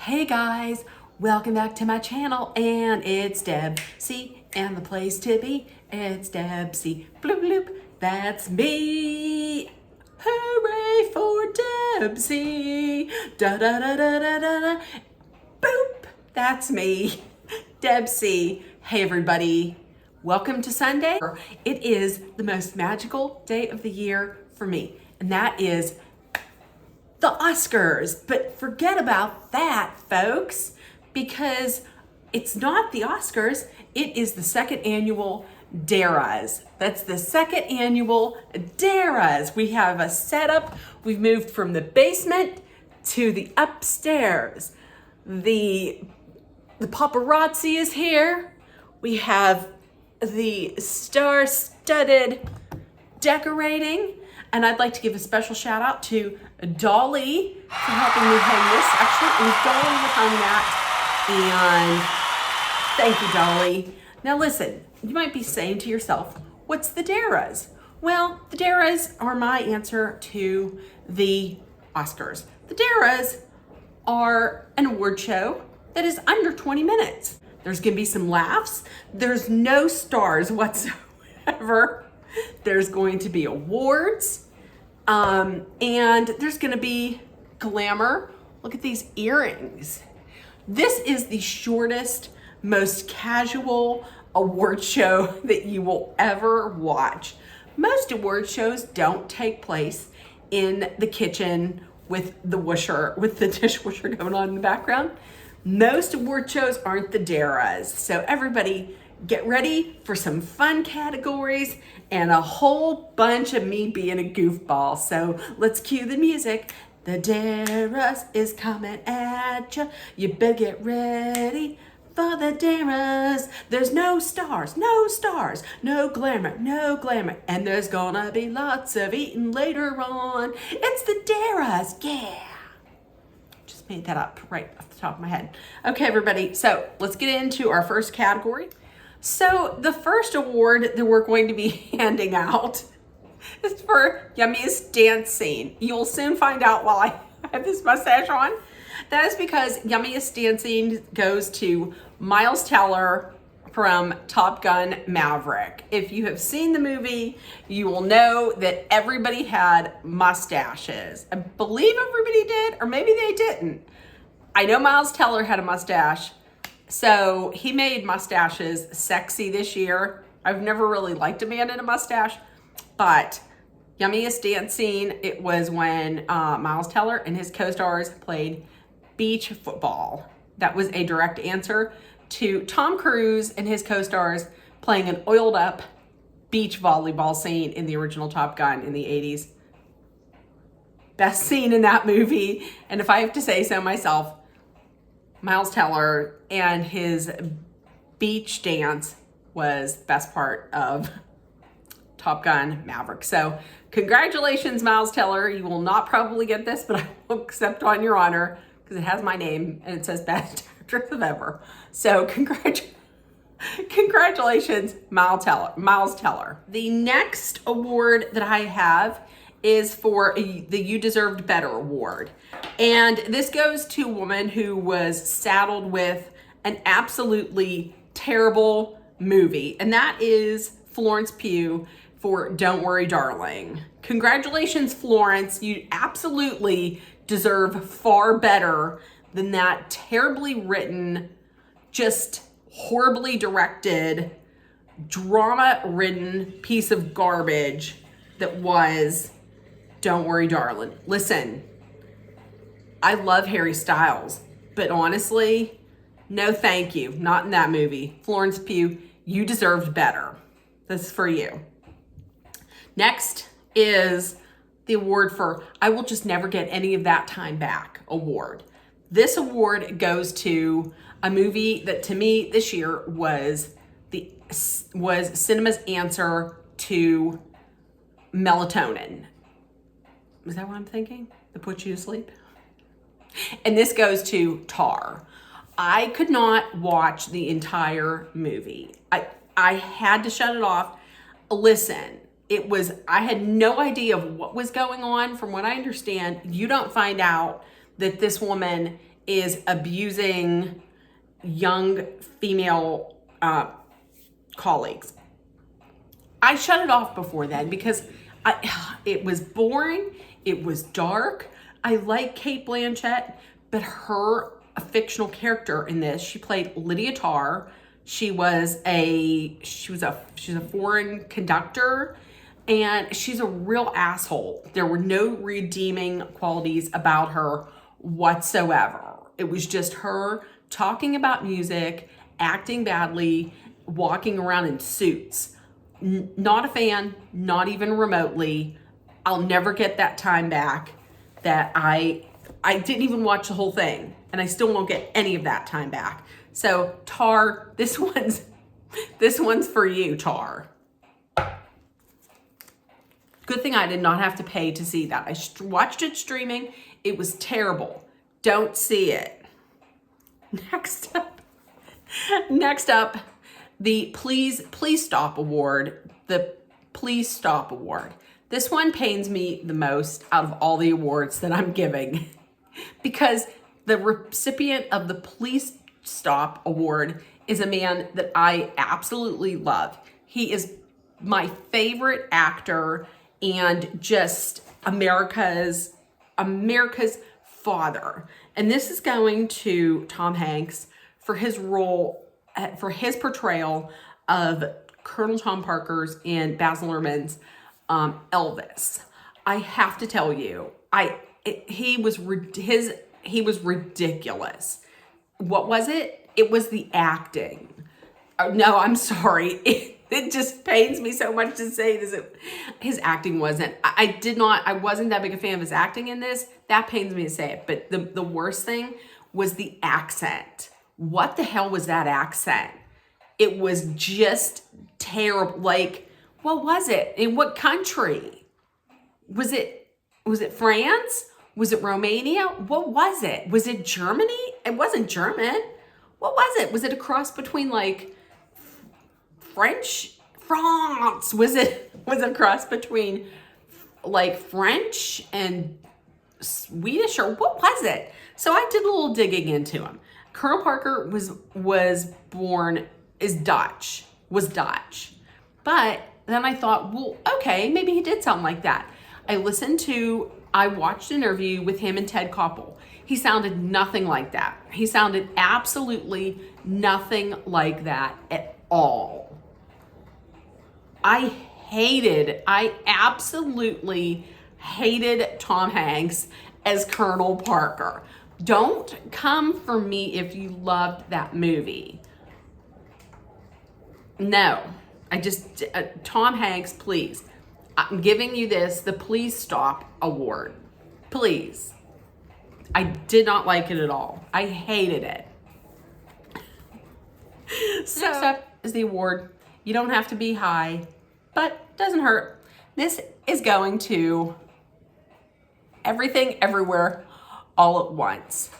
Hey guys, welcome back to my channel, and it's Deb C, and the place to be, it's Deb C. Bloop bloop, that's me. Hooray for Deb C. Da da da da da da da. Boop, that's me, Deb C. Hey everybody, welcome to Sunday. It is the most magical day of the year for me, and that is the Oscars. But forget about that, folks, because it's not the Oscars. It is the second annual Deras. That's the second annual Deras. We have a setup. We've moved from the basement to the upstairs. The paparazzi is here. We have the star-studded decorating. And I'd like to give a special shout out to Dolly for helping me hang this. Actually, it was Dolly that hung that. And thank you, Dolly. Now listen, you might be saying to yourself, what's the Deras? Well, the Deras are my answer to the Oscars. The Deras are an award show that is under 20 minutes. There's gonna be some laughs. There's no stars whatsoever. There's going to be awards, and there's going to be glamour. Look at these earrings. This is the shortest, most casual award show that you will ever watch. Most award shows don't take place in the kitchen with the dishwasher going on in the background. Most award shows aren't the Deras. So everybody, get ready for some fun categories and a whole bunch of me being a goofball. So let's cue the music. The Deras is coming at ya. You better get ready for the Deras. There's no stars, no glamour. And there's gonna be lots of eating later on. It's the Deras, yeah. Just made that up right off the top of my head. Okay, everybody, so let's get into our first category. So the first award that we're going to be handing out is for Yummiest Dance Scene. You will soon find out while I have this mustache on. That is because Yummiest Dancing goes to Miles Teller from Top Gun Maverick. If you have seen the movie, you will know that everybody had mustaches. I believe everybody did, or maybe they didn't. I know Miles Teller had a mustache. So he made mustaches sexy this year. I've never really liked a man in a mustache, but Yummiest Dancing, it was when Miles Teller and his co-stars played beach football. That was a direct answer to Tom Cruise and his co-stars playing an oiled up beach volleyball scene in the original Top Gun in the 80s. Best scene in that movie. And if I have to say so myself, Miles Teller and his beach dance was the best part of Top Gun Maverick. So congratulations, Miles Teller. You will not probably get this, but I will accept on your honor because it has my name and it says best actress of ever. So congratulations, Miles Teller. The next award that I have is for the You Deserved Better Award. And this goes to a woman who was saddled with an absolutely terrible movie, and that is Florence Pugh for Don't Worry, Darling. Congratulations, Florence. You absolutely deserve far better than that terribly written, just horribly directed, drama-ridden piece of garbage that was Don't Worry, Darling. Listen, I love Harry Styles, but honestly, no thank you. Not in that movie. Florence Pugh, you deserved better. This is for you. Next is the award for I Will Just Never Get Any of That Time Back award. This award goes to a movie that to me this year was cinema's answer to Melatonin. Is that what I'm thinking? That puts you to sleep? And this goes to Tar. I could not watch the entire movie. I had to shut it off. Listen, I had no idea of what was going on. From what I understand, you don't find out that this woman is abusing young female colleagues. I shut it off before then because it was boring. It was dark. I like Cate Blanchett, but her fictional character in this, she played Lydia Tarr. She was a foreign conductor, and she's a real asshole. There were no redeeming qualities about her whatsoever. It was just her talking about music, acting badly, walking around in suits. Not a fan, not even remotely. I'll never get that time back that I didn't even watch the whole thing, and I still won't get any of that time back. So Tar, this one's for you, Tar. Good thing I did not have to pay to see that. I watched it streaming. It was terrible. Don't see it. Next up, the Please Stop Award. The Please Stop Award. This one pains me the most out of all the awards that I'm giving because the recipient of the Please Stop Award is a man that I absolutely love. He is my favorite actor and just America's father. And this is going to Tom Hanks for his role, for his portrayal of Colonel Tom Parker's and Baz Luhrmann's Elvis. I have to tell you, he was ridiculous. What was it? It was the acting. No, I'm sorry. It just pains me so much to say this. His acting wasn't. I wasn't that big a fan of his acting in this. That pains me to say it. But the worst thing was the accent. What the hell was that accent? It was just terrible. Like, what was it? In what country? Was it France? Was it Romania? What was it? Was it Germany? It wasn't German. What was it? Was it a cross between like France? Was it a cross between like French and Swedish, or what was it? So I did a little digging into him. Colonel Parker was Dutch. But then I thought, well, okay, maybe he did sound like that. I watched an interview with him and Ted Koppel. He sounded nothing like that. He sounded absolutely nothing like that at all. I absolutely hated Tom Hanks as Colonel Parker. Don't come for me if you loved that movie. No, Tom Hanks, please. I'm giving you the Please Stop Award. Please. I did not like it at all. I hated it. So, next up is the award. You don't have to be high, but doesn't hurt. This is going to Everything Everywhere All at Once.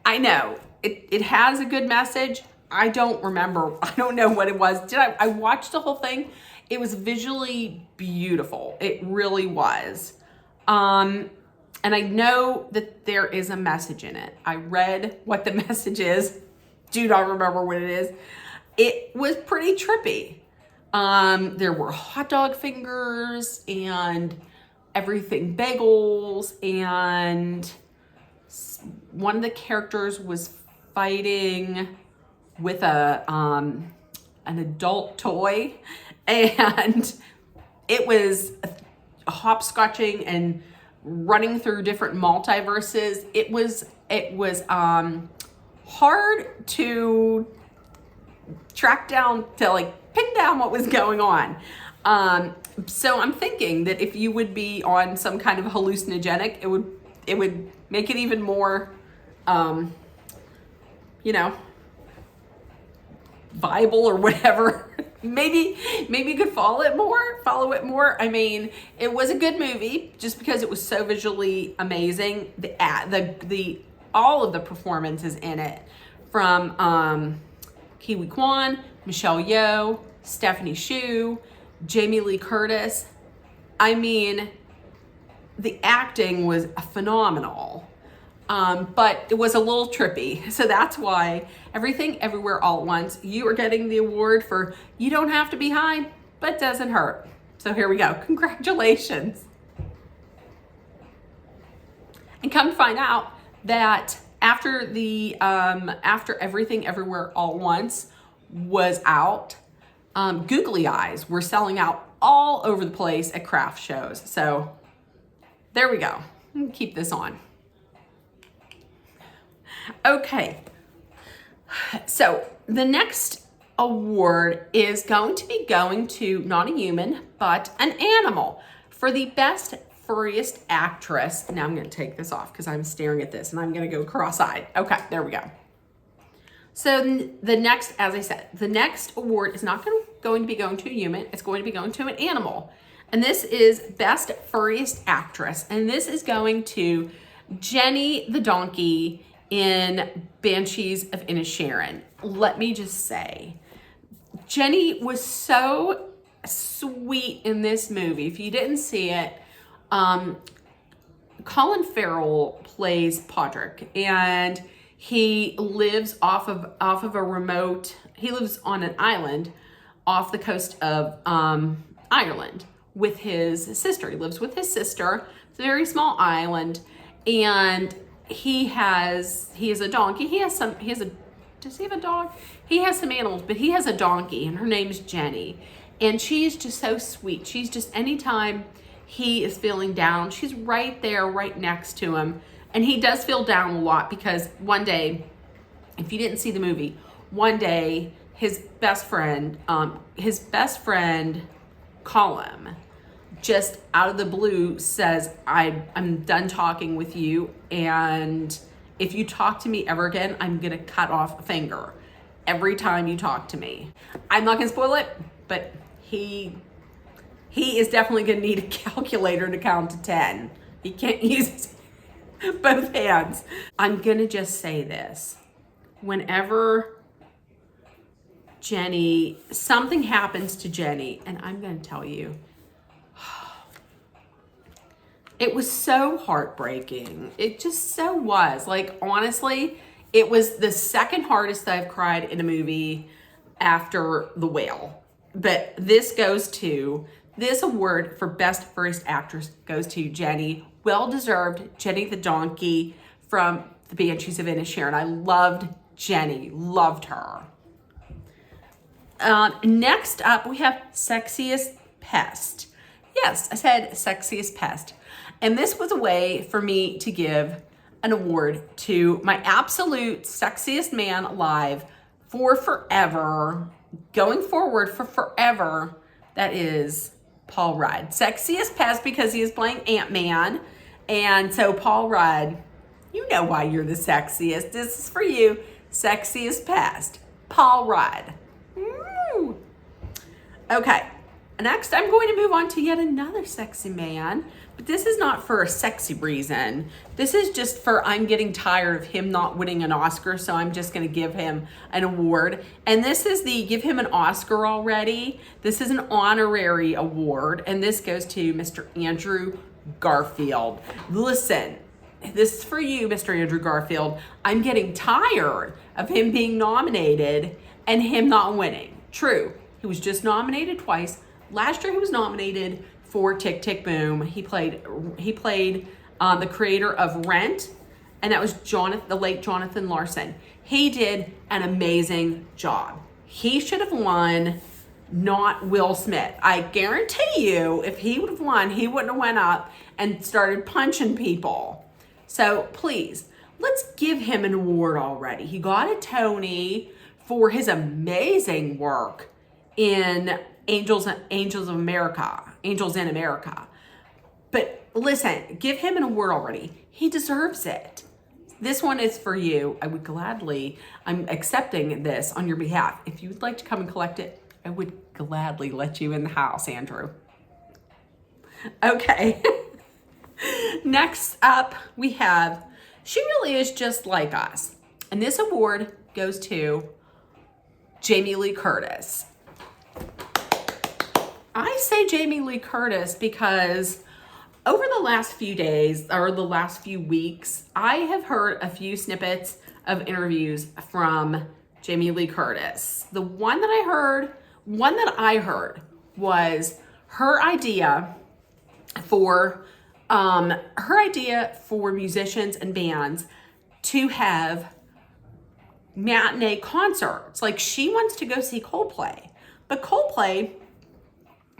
I know it has a good message. I don't remember. I don't know what it was. I watched the whole thing. It was visually beautiful. It really was. And I know that there is a message in it. I read what the message is. Do not remember what it is. It was pretty trippy. There were hot dog fingers and everything bagels, and one of the characters was fighting with an adult toy, and it was hopscotching and running through different multiverses. It was hard to track down, to like pin down what was going on. So I'm thinking that if you would be on some kind of hallucinogenic, it would make it even more, viable or whatever. Maybe you could follow it more. I mean, it was a good movie just because it was so visually amazing. All of the performances in it, from Kiwi Kwan, Michelle Yeoh, Stephanie Hsu, Jamie Lee Curtis. I mean, the acting was phenomenal. but it was a little trippy. So that's why Everything Everywhere All at Once, you are getting the award for You Don't Have to Be High, but Doesn't Hurt. So here we go. Congratulations. And come to find out that after Everything Everywhere All at Once was out, googly eyes were selling out all over the place at craft shows. So there we go. Keep this on. Okay. So the next award is going to be going to not a human, but an animal for the best furriest actress. Now I'm going to take this off because I'm staring at this and I'm going to go cross-eyed. Okay, there we go. So the next, as I said, the next award is not going to be going to a human. It's going to be going to an animal. And this is Best Furriest Actress. And this is going to Jenny the donkey in Banshees of Inisherin. Let me just say, Jenny was so sweet in this movie. If you didn't see it, Colin Farrell plays Podrick, and he lives off of a remote. He lives on an island off the coast of Ireland with his sister. He lives with his sister. It's a very small island, and he has a donkey. Does he have a dog? He has some animals, but he has a donkey, and her name's Jenny, and she's just so sweet. She's just, anytime he is feeling down, she's right there, right next to him. And he does feel down a lot because one day, if you didn't see the movie, one day his best friend Colin, just out of the blue says, I'm done talking with you, and if you talk to me ever again, I'm gonna cut off a finger every time you talk to me. I'm not gonna spoil it, but he is definitely gonna need a calculator to count to 10. He can't use both hands. I'm gonna just say this. Whenever something happens to Jenny, and I'm gonna tell you, it was so heartbreaking. It just so was. Like, honestly, it was the second hardest I've cried in a movie after The Whale. But this award for Best First Actress goes to Jenny. Well-deserved. Jenny the donkey from the Banshees of Inisherin. I loved Jenny. Loved her. Next up, we have Sexiest Pest. Yes, I said Sexiest Pest. And this was a way for me to give an award to my absolute sexiest man alive for forever, going forward for forever. That is Paul Rudd. Sexiest Pest because he is playing Ant-Man. And so Paul Rudd, you know why you're the sexiest. This is for you. Sexiest Pest. Paul Rudd. Woo. Okay. Next, I'm going to move on to yet another sexy man, but this is not for a sexy reason. This is just for I'm getting tired of him not winning an Oscar, so I'm just going to give him an award. And this is the Give Him an Oscar Already. This is an honorary award, and this goes to Mr. Andrew Garfield. Listen, this is for you, Mr. Andrew Garfield. I'm getting tired of him being nominated and him not winning. True, he was just nominated twice. Last year he was nominated for Tick, Tick, Boom. He played the creator of Rent, and that was the late Jonathan Larson. He did an amazing job. He should have won, not Will Smith. I guarantee you, if he would have won, he wouldn't have went up and started punching people. So please, let's give him an award already. He got a Tony for his amazing work in Angels in America. But listen, give him an award already. He deserves it. This one is for you. I'm accepting this on your behalf. If you would like to come and collect it, I would gladly let you in the house, Andrew. Okay. Next up, we have She Really Is Just Like Us. And this award goes to Jamie Lee Curtis. I say Jamie Lee Curtis because over the last few days or the last few weeks, I have heard a few snippets of interviews from Jamie Lee Curtis. The one that I heard was her idea for musicians and bands to have matinee concerts. Like, she wants to go see Coldplay, but Coldplay,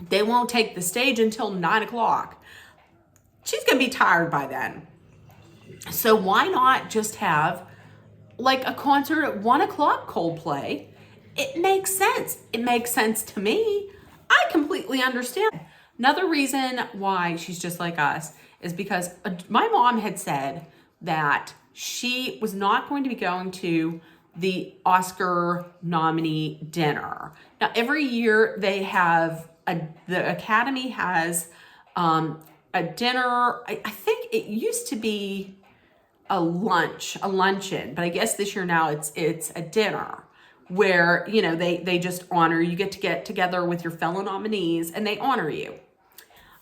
they won't take the stage until 9 o'clock. She's gonna be tired by then. So why not just have like a concert at 1 o'clock, Coldplay? It makes sense. It makes sense to me. I completely understand. Another reason why she's just like us is because my mom had said that she was not going to be going to the Oscar nominee dinner. Now, every year they have the Academy has a dinner. I think it used to be a luncheon, but I guess this year now it's a dinner where, you know, they just honor, you get together with your fellow nominees and they honor you.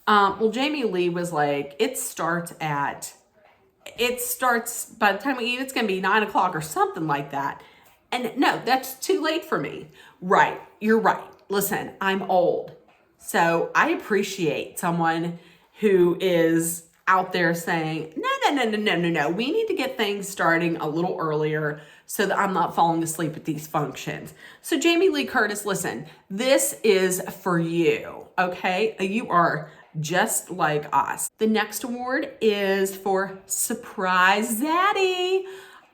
Well, Jamie Lee was like, it starts by the time we eat, it's going to be 9 o'clock or something like that. And no, that's too late for me. Right. You're right. Listen, I'm old. So I appreciate someone who is out there saying, no. We need to get things starting a little earlier so that I'm not falling asleep at these functions. So Jamie Lee Curtis, listen, this is for you, okay? You are just like us. The next award is for Surprise Zaddy.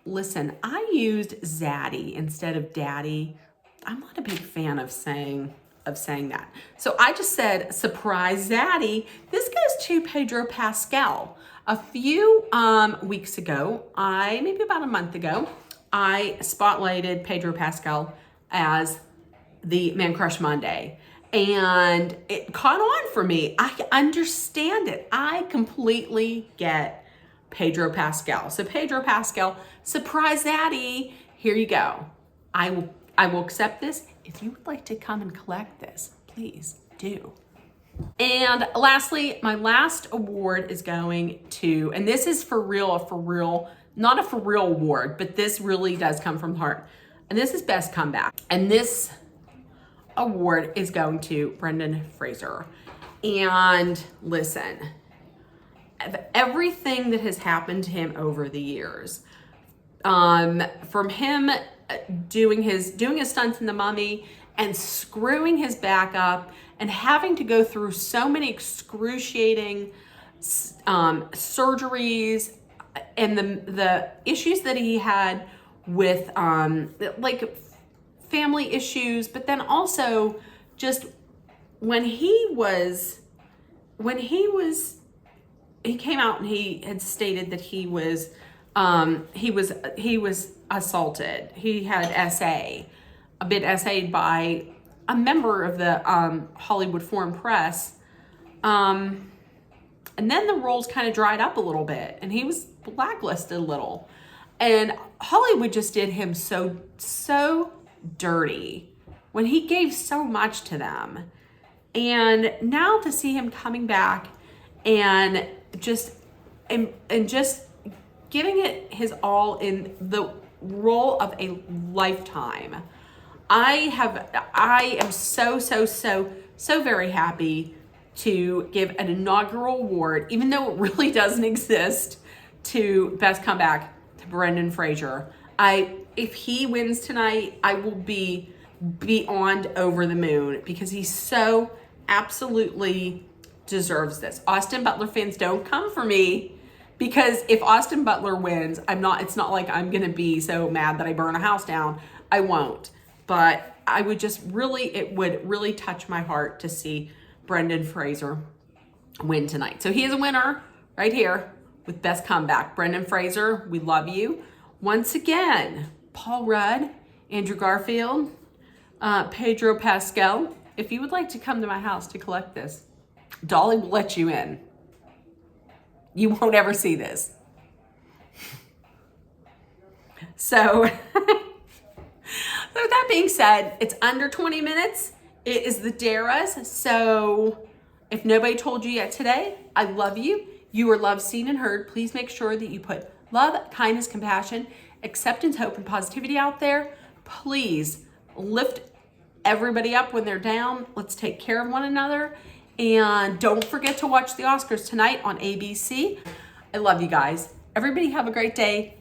Listen, I used Zaddy instead of Daddy. I'm not a big fan of saying that. So I just said Surprise Zaddy. This goes to Pedro Pascal. A few weeks ago, maybe about a month ago, I spotlighted Pedro Pascal as the Man Crush Monday. And it caught on for me. I understand it. I completely get Pedro Pascal. So Pedro Pascal, Surprise Zaddy, here you go. I will accept this. If you would like to come and collect this, please do. And lastly, my last award is going to, and this is for real, not a for real award, but this really does come from the heart. And this is Best Comeback. And this award is going to Brendan Fraser. And listen, everything that has happened to him over the years, from him doing his stunts in The Mummy and screwing his back up and having to go through so many excruciating surgeries and the issues that he had with like family issues, but then also just when he came out and he had stated that he was assaulted. He had been SA'd by a member of the Hollywood Foreign Press. And then the roles kind of dried up a little bit and he was blacklisted a little. And Hollywood just did him so dirty when he gave so much to them. And now to see him coming back and just giving it his all in the role of a lifetime. I am so very happy to give an inaugural award, even though it really doesn't exist, to Best Comeback to Brendan Fraser. If he wins tonight, I will be beyond over the moon because he so absolutely deserves this. Austin Butler fans, don't come for me, because if Austin Butler wins, it's not like I'm gonna be so mad that I burn a house down. I won't. But it would really touch my heart to see Brendan Fraser win tonight. So he is a winner right here with Best Comeback. Brendan Fraser, we love you. Once again, Paul Rudd, Andrew Garfield, Pedro Pascal. If you would like to come to my house to collect this, Dolly will let you in. You won't ever see this. So, with that being said, it's under 20 minutes. It is the Deras. So If nobody told you yet today, I love you. You are loved, seen, and heard. Please make sure that you put love, kindness, compassion, acceptance, hope, and positivity out there. Please lift everybody up when they're down. Let's take care of one another. And don't forget to watch the Oscars tonight on ABC. I love you guys. Everybody have a great day.